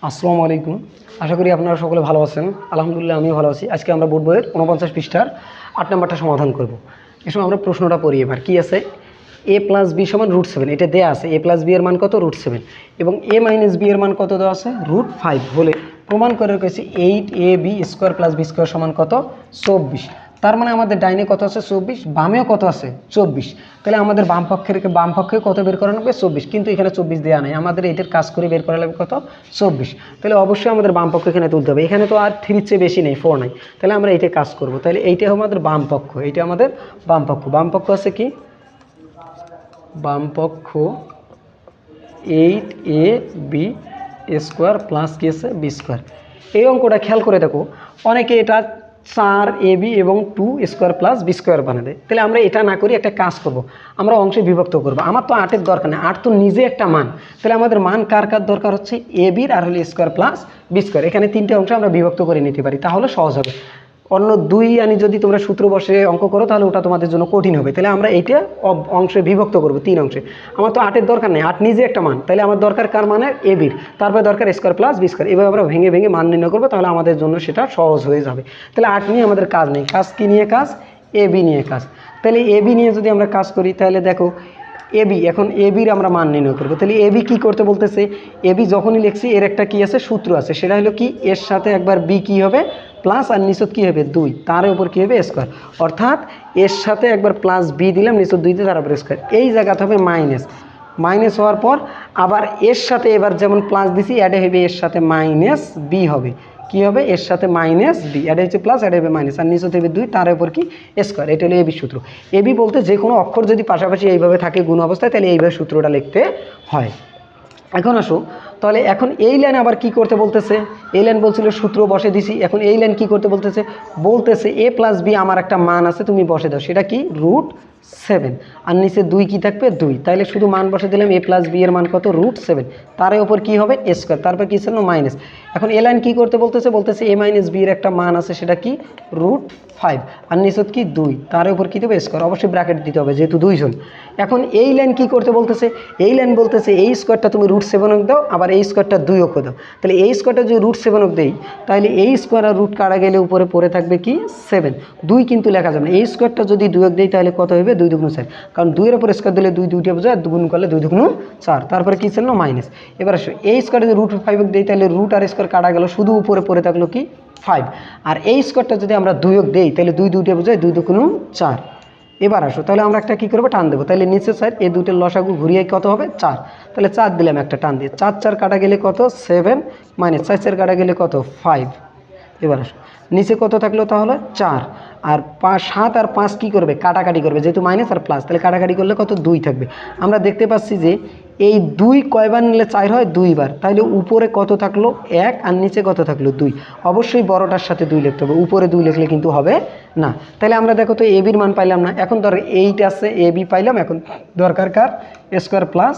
আসসালামু আলাইকুম। আশা করি আপনারা সকলে ভালো আছেন। আলহামদুলিল্লাহ আমিও ভালো আছি। আজকে আমরা বোর্ড বইয়ের 49 পৃষ্ঠার 8 নম্বরটা সমাধান করব। এসব আমরা প্রশ্নটা পড়ি। এবার কি আছে, a প্লাস বি সমান √7, এটা দেয়া আছে। a প্লাস বি এর মান কত? √7, এবং a মাইনাস বি এর মান কত দেওয়া আছে? √5 হলে প্রমাণ করে রেখেছি 8ab square plus B square সমান কত? 24। তার মানে আমাদের ডাইনে কত আছে? 24, বামেও কত আছে? 24। তাহলে আমাদের বাম পক্ষে কত বের করা লাগবে? 24, কিন্তু এখানে 24 দেওয়া নেই। আমাদের এটার কাজ করে বের করা লাগবে কত? 24। তাহলে অবশ্যই আমাদের বাম পক্ষ এখানে তুলতে হবে। এখানে তো আর 3 চেয়ে বেশি নেই, 4 নাই। তাহলে আমরা এইটা কাজ করব। তাহলে এইটা আমাদের বাম পক্ষ, এইটা আমাদের বাম পক্ষ। বাম পক্ষ আছে কি? বাম পক্ষ 8ab স্কোয়ার প্লাস কি আছে? B square. এই অঙ্কটা খেয়াল করে দেখো, অনেকে এটা 4ab এবং 2 স্কোয়ার প্লাস বি স্কোয়ার বানিয়ে দেয়। তাহলে আমরা এটা না করি, একটা কাজ করব, আমরা অংশে বিভক্ত করব। আমার তো 8-এর দরকার নেই, 8 তো নিজে একটা মান। তাহলে আমাদের মান কার কার দরকার হচ্ছে? এবির আর হলে স্কোয়ার প্লাস বি স্কোয়ার। এখানে 3টে অংশ আমরা বিভক্ত করে নিতে পারি, তাহলে সহজ হবে। অন্য 2 আনি যদি তোমরা সূত্র বসে অঙ্ক করো, তাহলে ওটা তোমাদের জন্য কঠিন হবে। তাহলে আমরা এইটা অংশে বিভক্ত করব, 3 অংশে। আমার তো 8-এর দরকার নেই, 8 নিজে একটা মান। তাহলে আমার দরকার কার মানের? এবির, তারপরে দরকার স্কোয়ার প্লাস বি স্কোয়ার। এভাবে আমরা ভেঙে ভেঙে মান নির্ণয় করবো, তাহলে আমাদের জন্য সেটা সহজ হয়ে যাবে। তাহলে 8 নিয়ে আমাদের কাজ নেই, কাজ কি নিয়ে কাজ? এবি নিয়ে কাজ। তাহলে এবি নিয়ে যদি আমরা কাজ করি, তাহলে দেখো এবি, এখন এবির আমরা মান নির্ণয় করবো। তাহলে এবি কি করতে বলতেছে? এবি যখনই লিখছি এর একটা কি আছে? সূত্র আছে। সেটা হলো কি, এর সাথে একবার বি কি হবে? প্লাস, আর নিচত কি হবে? 2, তার উপর কি হবে? স্কোয়ার। অর্থাৎ এর সাথে একবার প্লাস বি দিলাম, নিচত 2 দিয়ে তার উপর স্কোয়ার। এই জায়গাতে হবে মাইনাস। মাইনাস হওয়ার পর আবার এর সাথে এবার যেমন প্লাস দিছি, অ্যাডে হবে এর সাথে মাইনাস বি হবে। কি হবে? এর সাথে মাইনাস বি, অ্যাড হচ্ছে প্লাস, অ্যাড হবে মাইনাস, আর নিচে হবে 2, তার উপর কি? স্কোয়ার। এটা হলো এবি সূত্র। এবি বলতে যে কোনো অক্ষর যদি পাশাপাশি এইভাবে থাকে গুণ অবস্থায়, তাহলে এইভাবে সূত্রটা লিখতে হয়। এখন আসো, তাহলে এখন এই লাইন আবার কি করতে বলতেছে? এই লাইন বলছিল সূত্র বসে দিছি। এখন এই লাইন কি করতে বলতেছে? বলতেছে এ প্লাস বি আমার একটা মান আছে, তুমি বসে দাও। সেটা কি? √7, আর নিচে 2 কি থাকবে? 2। তাহলে শুধু মান বসে দিলাম, এ প্লাস বি এর মান কত? √7, তার উপর কি হবে? স্কোয়ার, তারপর কি ছিল? মাইনাস। এখন এ লাইন কি করতে বলতেছে? বলতেছে এ মাইনাস বি এর একটা মান আছে, সেটা কি? √5, আর নিচত কি? 2, তার উপর কি দেবে? স্কোয়ার। অবশ্যই ব্র্যাকেট দিতে হবে, যেহেতু 2 জন। এখন এই লাইন কি করতে বলতেছে? এই লাইন বলতেছে এই স্কোয়ারটা তুমি √7 দাও, আবার এই স্কোয়ারটা 2 দাও। তাহলে এই স্কোয়ারটা যদি √7 দেই, তাহলে এই স্কোয়ার আর রুট কাটা গেলে উপরে পড়ে থাকবে কি? 7। 2 কিন্তু লেখা যাবে না। এই স্কোয়ারটা যদি 2 দেই, তাহলে কত হবে? 2 দুগুণ 4, কারণ 2 এর উপর স্কোয়ার দিলে 2 2টা বোঝায়, আর গুণ করলে 2 দুগুণ 4, তারপরে কি ছিল? মাইনাস। এবার আসো, এই স্কোয়ারটা যদি √5 দেই, তাহলে রুট আর স্কোয়ার কাটা গেল, শুধু উপরে পড়ে থাকলো কি? 5। আর এই স্কোয়ারটা যদি আমরা 2 দেই, তাহলে 2 2টা বোঝায়, 2 দুগুণ 4। এবার আসো, তাহলে আমরা একটা কী করবো? টান দেবো। তাহলে নিচের সাইড এই দুটোর লসাগু ঘুরিয়ে কত হবে? 4। তাহলে 4 দিলাম একটা টান দিয়ে, 4 4 কাটা গেলে কত? 7, মাইনাস 4 4 কাটা গেলে কত? 5। এবার আসো, নিচে কত থাকলো তাহলে? 4। আর 7 আর 5 কী করবে? কাটাকাটি করবে, যেহেতু মাইনাস আর প্লাস, তাহলে কাটাকাটি করলে কত? 2 থাকবে। আমরা দেখতে পাচ্ছি যে এই 2 কয়বার নিলে 4 হয়? 2 বার। তাহলে উপরে কত থাকলো? 1, আর নিচে কত থাকলো? 2। অবশ্যই বড়টার সাথে 2 লিখতে হবে, উপরে 2 লিখলে কিন্তু হবে না। তাহলে আমরা দেখো তো এবির মান পাইলাম না। এখন ধর 8 আছে, এবি পাইলাম। এখন দরকার কার? স্কোয়ার প্লাস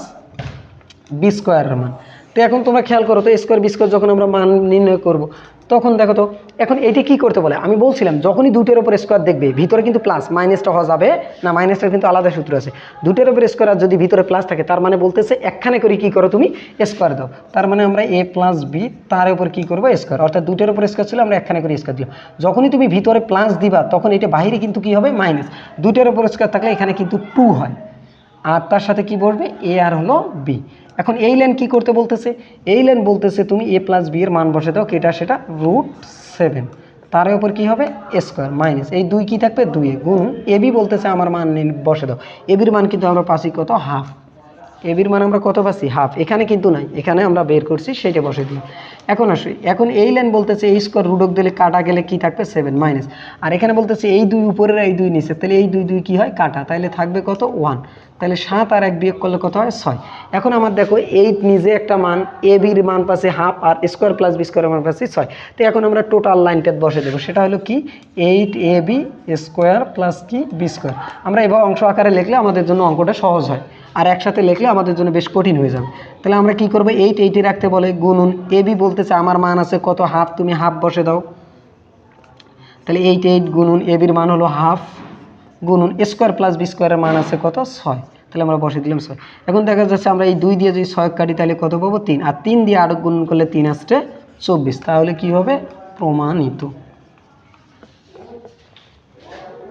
বি স্কোয়ারের মান। তো এখন তোমরা খেয়াল করো তো, স্কোয়ার বি স্কোয়ার যখন আমরা মান নির্ণয় করব, তখন দেখো তো এখন এটি কি করতে বলে? আমি বলছিলাম যখনই দুটোর উপর স্কোয়ার দেখবে, ভিতরে কিন্তু প্লাস, মাইনাসটা হওয়া যাবে না। মাইনাসটার কিন্তু আলাদা সূত্র আছে। দুটোর উপর স্কোয়ার আর যদি ভিতরে প্লাস থাকে, তার মানে বলতেছে একখানে করে কি করো? তুমি স্কোয়ার দাও। তার মানে আমরা এ প্লাস বি, তার উপর কি করবো? স্কোয়ার। অর্থাৎ দুটোর উপর স্কোয়ার ছিল, আমরা একখানে করে স্কোয়ার দিলাম। যখনই তুমি ভিতরে প্লাস দিবা, তখন এটা বাইরে কিন্তু কি হবে? মাইনাস। দুটোর উপর স্কোয়ার থাকলে এখানে কিন্তু 2 হয়, আর তার সাথে কি বলবে? এ আর হলো বি। এখন এই লাইন কি করতে বলতেছে? এই লাইন বলতেছে তুমি এ প্লাস বি এর মান বসে দাও, কেটা সেটা √7, তার উপর কি হবে? স্কোয়ার, মাইনাস এই 2 কি থাকবে? 2 গুণ এবি বলতেছে আমার মান বসে দাও। এবির মান কিন্তু আমরা পাচ্ছি কত? হাফ। এবির মান আমরা কত পাচ্ছি? হাফ। এখানে কিন্তু নাই, এখানে আমরা বের করছি, সেইটা বসে দিই। এখন আসি, এখন এই লাইন বলতেছে এই স্কোয়ার √, দিলে কাটা গেলে কি থাকবে? 7, মাইনাস। আর এখানে বলতেছে এই 2 উপরের, এই 2 নিচে, তাহলে এই 2 2 কি হয়? কাটা, তাহলে থাকবে কত? 1। তাহলে 7 আর 1 বিয়োগ করলে কত হয়? 6। এখন আমার দেখো 8 নিজে একটা মান, এবির মান পাচ্ছে হাফ, আর স্কোয়ার প্লাস বি স্কোয়ারের মান পাচ্ছি 6। তো এখন আমরা টোটাল লাইনটা বসে দেবো। সেটা হলো কি? 8ab স্কোয়ার প্লাস কি? B square. আমরা এবার অংশ আকারে লিখলে আমাদের জন্য অঙ্কটা সহজ হয়, আর একসাথে লিখলে আমাদের জন্য বেশ কঠিন হয়ে যাবে। তাহলে আমরা কি করবো? 8 8 রাখতে বলে, গুণুন এবি বলতেছে আমার মান আছে কত? হাফ, তুমি হাফ বসে দাও। তাহলে 8 8 গুণুন এবির মান হলো হাফ, গুণুন স্কোয়ার প্লাস বি স্কোয়ারের মান আছে কত? 6। তাহলে আমরা বসে দিলাম 6। এখন দেখা যাচ্ছে আমরা এই 2 দিয়ে যদি 6 কাটি তাহলে কত পাবো 3, আর 3 দিয়ে 8 গুণ করলে 3 আসছে 24। তাহলে কি হবে প্রমাণিত।